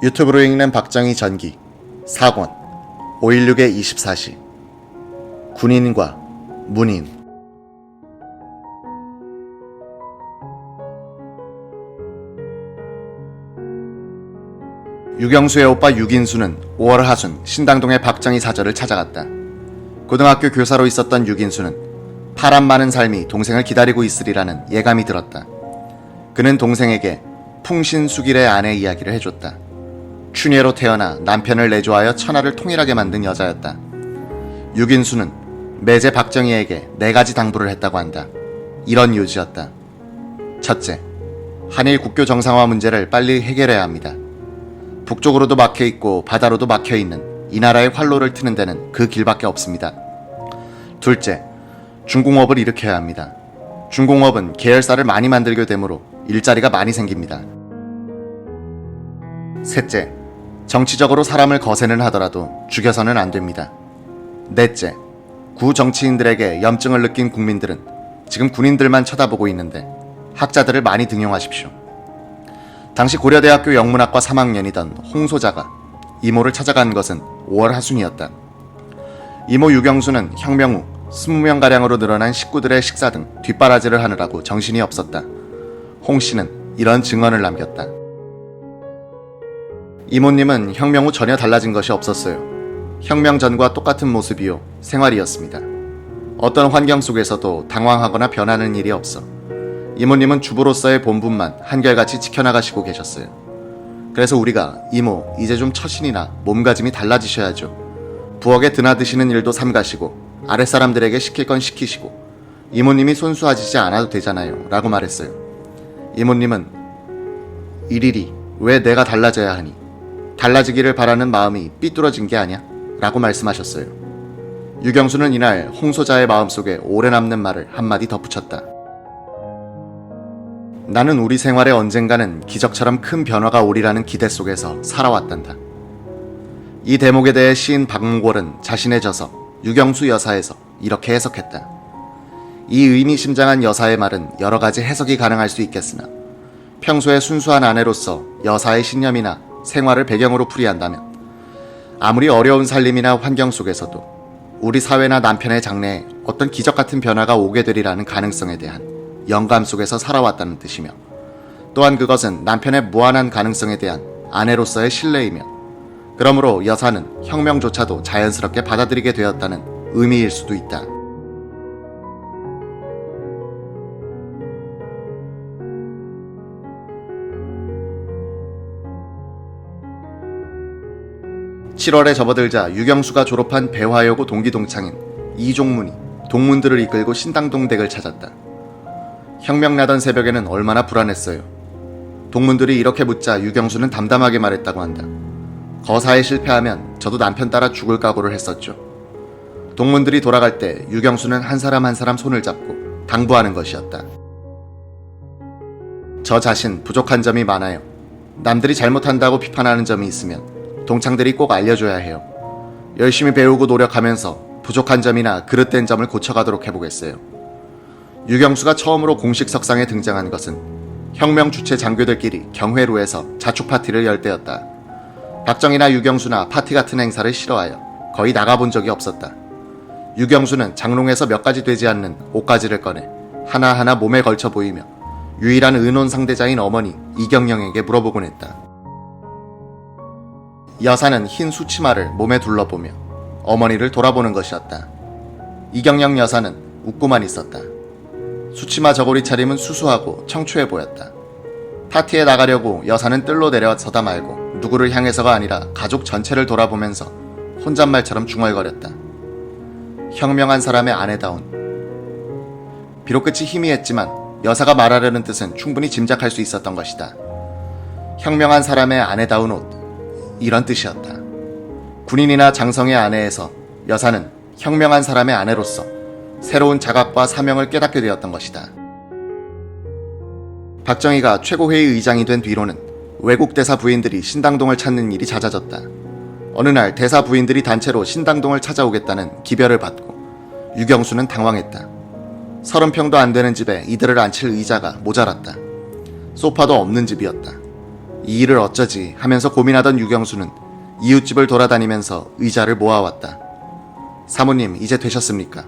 유튜브로 읽는 박정희 전기 4권 516의 24시 군인과 문인. 유경수의 오빠 유긴수는 5월 하순 신당동의 박정희 사저를 찾아갔다. 고등학교 교사로 있었던 유긴수는 파란 많은 삶이 동생을 기다리고 있으리라는 예감이 들었다. 그는 동생에게 풍신수길의 아내 이야기를 해줬다. 추녀로 태어나 남편을 내조하여 천하를 통일하게 만든 여자였다. 유긴수는 매제 박정희에게 4가지 당부를 했다고 한다. 이런 요지였다. 첫째, 한일 국교 정상화 문제를 빨리 해결해야 합니다. 북쪽으로도 막혀있고 바다로도 막혀있는 이 나라의 활로를 트는 데는 그 길밖에 없습니다. 둘째, 중공업을 일으켜야 합니다. 중공업은 계열사를 많이 만들게 되므로 일자리가 많이 생깁니다. 셋째, 정치적으로 사람을 거세는 하더라도 죽여서는 안 됩니다. 넷째, 구 정치인들에게 염증을 느낀 국민들은 지금 군인들만 쳐다보고 있는데 학자들을 많이 등용하십시오. 당시 고려대학교 영문학과 3학년이던 홍소자가 이모를 찾아간 것은 5월 하순이었다. 이모 유경수는 혁명 후 20명가량으로 늘어난 식구들의 식사 등 뒷바라지를 하느라고 정신이 없었다. 홍 씨는 이런 증언을 남겼다. 이모님은 혁명 후 전혀 달라진 것이 없었어요. 혁명 전과 똑같은 모습이요, 생활이었습니다. 어떤 환경 속에서도 당황하거나 변하는 일이 없어 이모님은 주부로서의 본분만 한결같이 지켜나가시고 계셨어요. 그래서 우리가 이모 이제 좀 처신이나 몸가짐이 달라지셔야죠. 부엌에 드나드시는 일도 삼가시고 아랫사람들에게 시킬 건 시키시고 이모님이 손수하시지 않아도 되잖아요 라고 말했어요. 이모님은 이리리 왜 내가 달라져야 하니? 달라지기를 바라는 마음이 삐뚤어진 게 아냐? 라고 말씀하셨어요. 유경수는 이날 홍소자의 마음속에 오래 남는 말을 한마디 덧붙였다. 나는 우리 생활에 언젠가는 기적처럼 큰 변화가 오리라는 기대 속에서 살아왔단다. 이 대목에 대해 시인 박몽골은 자신의 저서 유경수 여사에서 이렇게 해석했다. 이 의미심장한 여사의 말은 여러 가지 해석이 가능할 수 있겠으나 평소에 순수한 아내로서 여사의 신념이나 생활을 배경으로 풀이한다면 아무리 어려운 살림이나 환경 속에서도 우리 사회나 남편의 장래에 어떤 기적 같은 변화가 오게 되리라는 가능성에 대한 영감 속에서 살아왔다는 뜻이며, 또한 그것은 남편의 무한한 가능성에 대한 아내로서의 신뢰이며, 그러므로 여사는 혁명조차도 자연스럽게 받아들이게 되었다는 의미일 수도 있다. (7월에) 접어들자 유경수가 졸업한 배화여고 동기동창인 이종문이 동문들을 이끌고 신당동 댁을 찾았다. 혁명나던 새벽에는 얼마나 불안했어요. 동문들이 이렇게 묻자 유경수는 담담하게 말했다고 한다. 거사에 실패하면 저도 남편 따라 죽을 각오를 했었죠. 동문들이 돌아갈 때 유경수는 한 사람 한 사람 손을 잡고 당부하는 것이었다. 저 자신 부족한 점이 많아요. 남들이 잘못한다고 비판하는 점이 있으면 동창들이 꼭 알려줘야 해요. 열심히 배우고 노력하면서 부족한 점이나 그릇된 점을 고쳐가도록 해보겠어요. 유경수가 처음으로 공식 석상에 등장한 것은 혁명 주체 장교들끼리 경회로에서 자축 파티를 열 때였다. 박정희나 유경수나 파티 같은 행사를 싫어하여 거의 나가본 적이 없었다. 유경수는 장롱에서 몇 가지 되지 않는 옷가지를 꺼내 하나하나 몸에 걸쳐 보이며 유일한 의논 상대자인 어머니 이경영에게 물어보곤 했다. 여사는 흰 수치마를 몸에 둘러보며 어머니를 돌아보는 것이었다. 이경영 여사는 웃고만 있었다. 수치마 저고리 차림은 수수하고 청초해 보였다. 파티에 나가려고 여사는 뜰로 내려서다 말고 누구를 향해서가 아니라 가족 전체를 돌아보면서 혼잣말처럼 중얼거렸다. 혁명한 사람의 아내다운. 비록 끝이 희미했지만 여사가 말하려는 뜻은 충분히 짐작할 수 있었던 것이다. 혁명한 사람의 아내다운 옷, 이런 뜻이었다. 군인이나 장성의 아내에서 여사는 혁명한 사람의 아내로서 새로운 자각과 사명을 깨닫게 되었던 것이다. 박정희가 최고회의 의장이 된 뒤로는 외국 대사 부인들이 신당동을 찾는 일이 잦아졌다. 어느 날 대사 부인들이 단체로 신당동을 찾아오겠다는 기별을 받고 유경수는 당황했다. 30평도 안 되는 집에 이들을 앉힐 의자가 모자랐다. 소파도 없는 집이었다. 이 일을 어쩌지 하면서 고민하던 유경수는 이웃집을 돌아다니면서 의자를 모아왔다. 사모님, 이제 되셨습니까?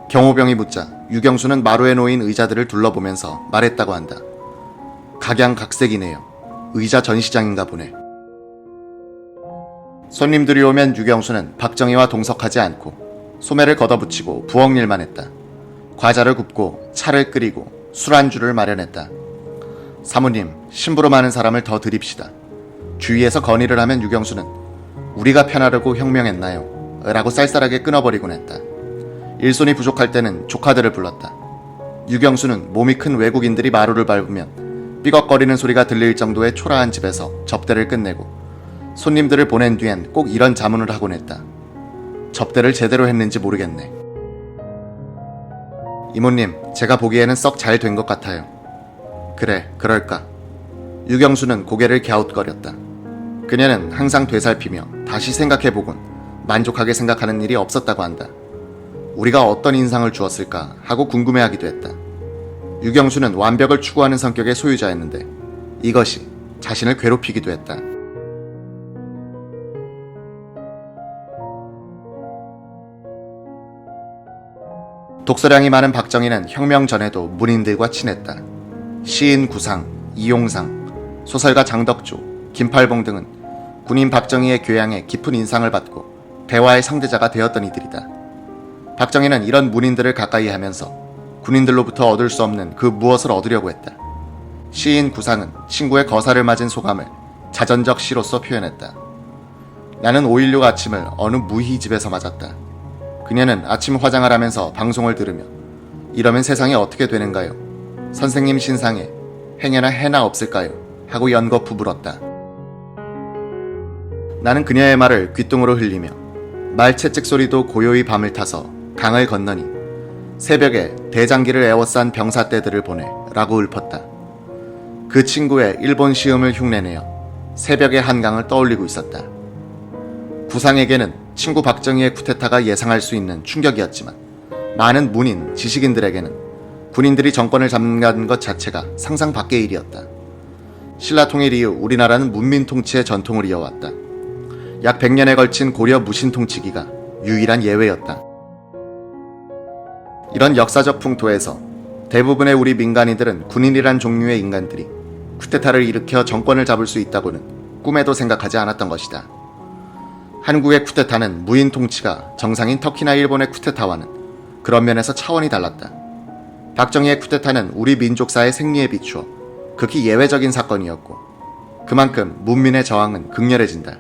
경호병이 묻자 유경수는 마루에 놓인 의자들을 둘러보면서 말했다고 한다. 각양각색이네요. 의자 전시장인가 보네. 손님들이 오면 유경수는 박정희와 동석하지 않고 소매를 걷어붙이고 부엌일만 했다. 과자를 굽고 차를 끓이고 술안주를 마련했다. 사모님, 심부름 하는 사람을 더 드립시다. 주위에서 건의를 하면 유경수는 우리가 편하려고 혁명했나요? 라고 쌀쌀하게 끊어버리곤 했다. 일손이 부족할 때는 조카들을 불렀다. 유경수는 몸이 큰 외국인들이 마루를 밟으면 삐걱거리는 소리가 들릴 정도의 초라한 집에서 접대를 끝내고 손님들을 보낸 뒤엔 꼭 이런 자문을 하곤 했다. 접대를 제대로 했는지 모르겠네. 이모님, 제가 보기에는 썩 잘 된 것 같아요. 그래, 그럴까. 유경수는 고개를 갸웃거렸다. 그녀는 항상 되살피며 다시 생각해보곤 만족하게 생각하는 일이 없었다고 한다. 우리가 어떤 인상을 주었을까 하고 궁금해하기도 했다. 유경수는 완벽을 추구하는 성격의 소유자였는데 이것이 자신을 괴롭히기도 했다. 독서량이 많은 박정희는 혁명 전에도 문인들과 친했다. 시인 구상, 이용상, 소설가 장덕조, 김팔봉 등은 군인 박정희의 교양에 깊은 인상을 받고 대화의 상대자가 되었던 이들이다. 박정희는 이런 문인들을 가까이 하면서 군인들로부터 얻을 수 없는 그 무엇을 얻으려고 했다. 시인 구상은 친구의 거사를 맞은 소감을 자전적 시로서 표현했다. 나는 5.16 아침을 어느 무희 집에서 맞았다. 그녀는 아침 화장을 하면서 방송을 들으며 이러면 세상이 어떻게 되는가요? 선생님 신상에 행여나 해나 없을까요? 하고 연거푸 물었다. 나는 그녀의 말을 귓등으로 흘리며 말채찍 소리도 고요히 밤을 타서 강을 건너니 새벽에 대장기를 에워싼 병사떼들을 보내 라고 읊었다. 그 친구의 일본 시음을 흉내내어 새벽의 한강을 떠올리고 있었다. 구상에게는 친구 박정희의 쿠데타가 예상할 수 있는 충격이었지만 많은 문인, 지식인들에게는 군인들이 정권을 잡는 것 자체가 상상 밖의 일이었다. 신라통일 이후 우리나라는 문민 통치의 전통을 이어왔다. 약 100년에 걸친 고려 무신 통치기가 유일한 예외였다. 이런 역사적 풍토에서 대부분의 우리 민간인들은 군인이란 종류의 인간들이 쿠데타를 일으켜 정권을 잡을 수 있다고는 꿈에도 생각하지 않았던 것이다. 한국의 쿠데타는 무인 통치가 정상인 터키나 일본의 쿠데타와는 그런 면에서 차원이 달랐다. 박정희의 쿠데타는 우리 민족사의 생리에 비추어 극히 예외적인 사건이었고 그만큼 문민의 저항은 극렬해진다.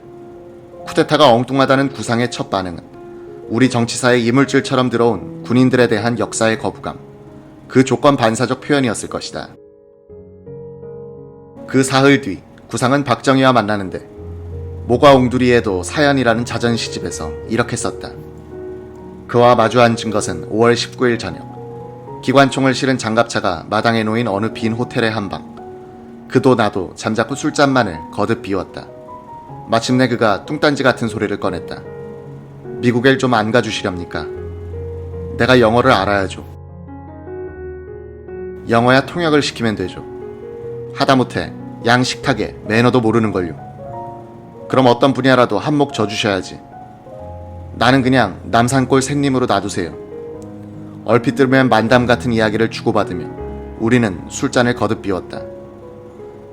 쿠데타가 엉뚱하다는 구상의 첫 반응은 우리 정치사에 이물질처럼 들어온 군인들에 대한 역사의 거부감, 그 조건 반사적 표현이었을 것이다. 그 사흘 뒤 구상은 박정희와 만나는데 모과 옹두리에도 사연이라는 자전시집에서 이렇게 썼다. 그와 마주 앉은 것은 5월 19일 저녁. 기관총을 실은 장갑차가 마당에 놓인 어느 빈 호텔의 한방. 그도 나도 잠자코 술잔만을 거듭 비웠다. 마침내 그가 뚱딴지 같은 소리를 꺼냈다. 미국에 좀 안 가주시렵니까? 내가 영어를 알아야죠. 영어야 통역을 시키면 되죠. 하다못해 양 식탁에 매너도 모르는걸요. 그럼 어떤 분야라도 한몫 져주셔야지. 나는 그냥 남산골 생님으로 놔두세요. 얼핏 들으면 만담 같은 이야기를 주고받으며 우리는 술잔을 거듭 비웠다.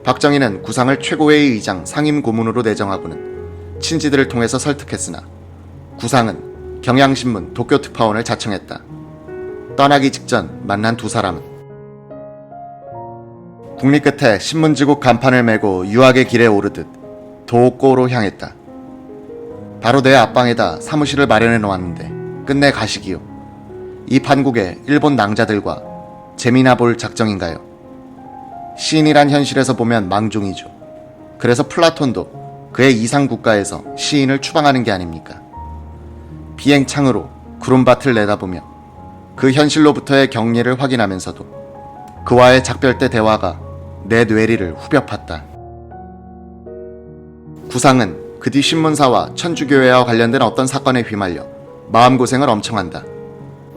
박정희는 구상을 최고회의 의장 상임 고문으로 내정하고는 친지들을 통해서 설득했으나 구상은 경향신문 도쿄특파원을 자청했다. 떠나기 직전 만난 두 사람은 국리 끝에 신문지국 간판을 메고 유학의 길에 오르듯 도꼬로 향했다. 바로 내 앞방에다 사무실을 마련해 놓았는데 끝내 가시기요. 이 판국의 일본 낭자들과 재미나 볼 작정인가요? 시인이란 현실에서 보면 망종이죠. 그래서 플라톤도 그의 이상 국가에서 시인을 추방하는 게 아닙니까? 비행창으로 구름밭을 내다보며 그 현실로부터의 격리를 확인하면서도 그와의 작별대 대화가 내 뇌리를 후벼 팠다. 구상은 그 뒤 신문사와 천주교회와 관련된 어떤 사건에 휘말려 마음고생을 엄청 한다.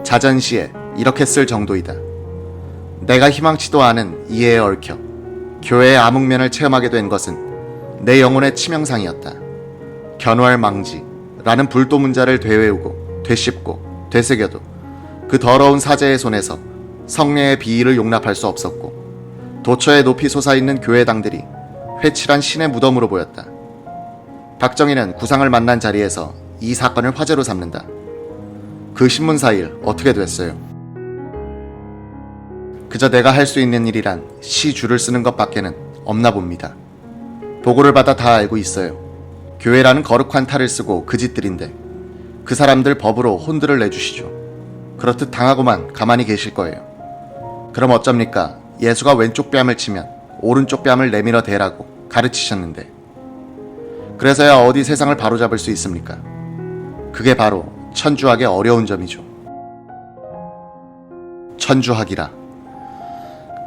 자전시에 이렇게 쓸 정도이다. 내가 희망치도 않은 이해에 얽혀 교회의 암흑면을 체험하게 된 것은 내 영혼의 치명상이었다. 견활망지라는 불도 문자를 되외우고 되씹고 되새겨도 그 더러운 사제의 손에서 성례의 비위를 용납할 수 없었고, 도처에 높이 솟아있는 교회당들이 회칠한 신의 무덤으로 보였다. 박정희는 구상을 만난 자리에서 이 사건을 화제로 삼는다. 그 신문사 일 어떻게 됐어요? 그저 내가 할 수 있는 일이란 시줄을 쓰는 것밖에는 없나 봅니다. 보고를 받아 다 알고 있어요. 교회라는 거룩한 탈을 쓰고 그 짓들인데 그 사람들 법으로 혼들을 내주시죠. 그렇듯 당하고만 가만히 계실 거예요. 그럼 어쩝니까? 예수가 왼쪽 뺨을 치면 오른쪽 뺨을 내밀어 대라고 가르치셨는데, 그래서야 어디 세상을 바로잡을 수 있습니까? 그게 바로 천주학의 어려운 점이죠. 천주학이라.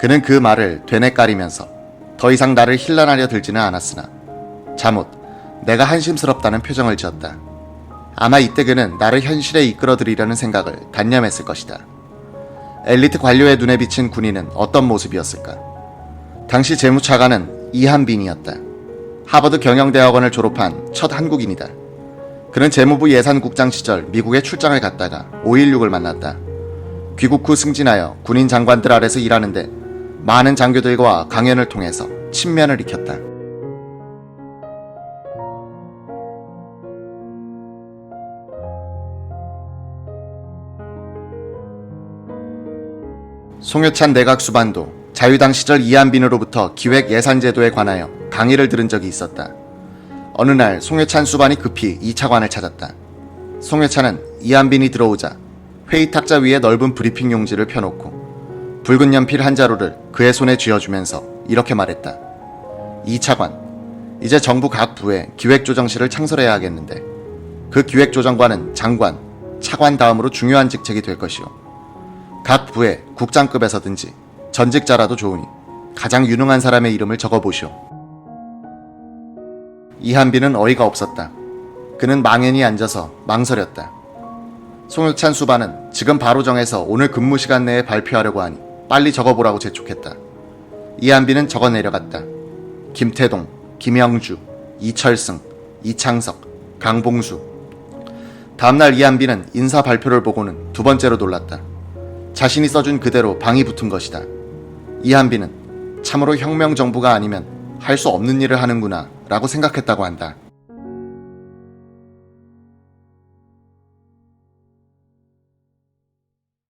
그는 그 말을 되뇌까리면서 더 이상 나를 힐난하려 들지는 않았으나 잠옷 내가 한심스럽다는 표정을 지었다. 아마 이때 그는 나를 현실에 이끌어들이려는 생각을 단념했을 것이다. 엘리트 관료의 눈에 비친 군인은 어떤 모습이었을까? 당시 재무차관은 이한빈이었다. 하버드 경영대학원을 졸업한 첫 한국인이다. 그는 재무부 예산국장 시절 미국에 출장을 갔다가 5.16을 만났다. 귀국 후 승진하여 군인 장관들 아래서 일하는데 많은 장교들과 강연을 통해서 친면을 익혔다. 송효찬 내각 수반도 자유당 시절 이한빈으로부터 기획 예산제도에 관하여 강의를 들은 적이 있었다. 어느 날 송효찬 수반이 급히 이 차관을 찾았다. 송효찬은 이한빈이 들어오자 회의 탁자 위에 넓은 브리핑 용지를 펴놓고 붉은 연필 한 자루를 그의 손에 쥐어주면서 이렇게 말했다. 이 차관, 이제 정부 각 부에 기획조정실을 창설해야 하겠는데 그 기획조정관은 장관, 차관 다음으로 중요한 직책이 될 것이오. 각 부에 국장급에서든지 전직자라도 좋으니 가장 유능한 사람의 이름을 적어보시오. 이한빈은 어이가 없었다. 그는 망연히 앉아서 망설였다. 송효찬 수반은 지금 바로 정해서 오늘 근무 시간 내에 발표하려고 하니 빨리 적어보라고 재촉했다. 이한빈은 적어 내려갔다. 김태동, 김영주, 이철승, 이창석, 강봉수. 다음날 이한빈은 인사 발표를 보고는 두 번째로 놀랐다. 자신이 써준 그대로 방이 붙은 것이다. 이한빈은 참으로 혁명정부가 아니면 할 수 없는 일을 하는구나 라고 생각했다고 한다.